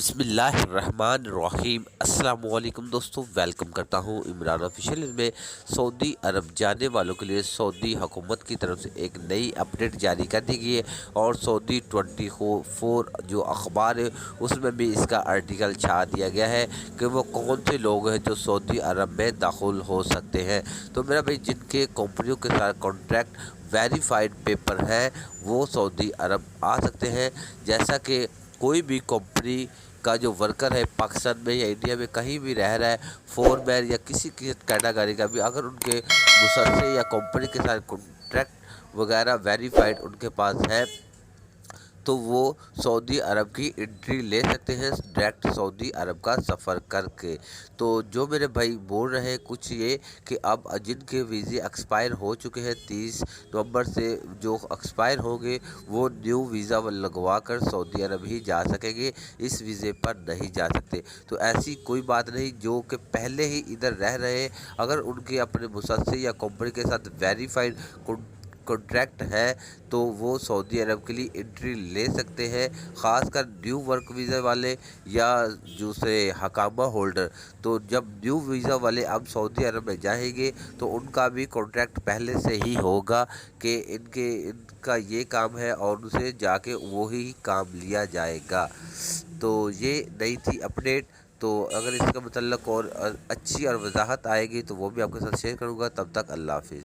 बिस्मिल्लाहिर्रहमानिर्रहीम। अस्सलाम वालेकुम दोस्तों, वेलकम करता हूँ इमरान ऑफिशियल में। सऊदी अरब जाने वालों के लिए सऊदी हुकूमत की तरफ से एक नई अपडेट जारी कर दी गई है और सऊदी 24 जो अखबार है उसमें भी इसका आर्टिकल छा दिया गया है कि वो कौन से लोग हैं जो सऊदी अरब में दाखिल हो सकते हैं। तो मेरा भाई, जिनके कंपनियों के साथ कॉन्ट्रैक्ट वेरीफाइड पेपर है वो सऊदी अरब आ सकते हैं। जैसा कि कोई भी कंपनी का जो वर्कर है पाकिस्तान में या इंडिया में कहीं भी रह रहा है, फोरमैन या किसी की कैटेगरी का भी, अगर उनके मुसलसल या कंपनी के साथ कॉन्ट्रैक्ट वगैरह वेरीफाइड उनके पास है तो वो सऊदी अरब की एंट्री ले सकते हैं डायरेक्ट सऊदी अरब का सफ़र करके। तो जो मेरे भाई बोल रहे हैं कुछ ये कि अब जिनके वीज़े एक्सपायर हो चुके हैं 30 नवंबर से जो एक्सपायर होंगे वो न्यू वीज़ा लगवा कर सऊदी अरब ही जा सकेंगे, इस वीज़े पर नहीं जा सकते। तो ऐसी कोई बात नहीं, जो कि पहले ही इधर रह रहे हैं अगर उनके अपने मुसलसल या कंपनी के साथ वेरीफाइड कॉन्ट्रैक्ट है तो वो सऊदी अरब के लिए एंट्री ले सकते हैं। ख़ासकर न्यू वर्क वीज़ा वाले या दूसरे हकामा होल्डर। तो जब न्यू वीज़ा वाले अब सऊदी अरब में जाएंगे तो उनका भी कॉन्ट्रैक्ट पहले से ही होगा कि इनका ये काम है और उनसे जाके वही काम लिया जाएगा। तो ये नई थी अपडेट। तो अगर इसका मतलब और अच्छी और वजाहत आएगी तो वो भी आपके साथ शेयर करूँगा। तब तक अल्लाह हाफिज़।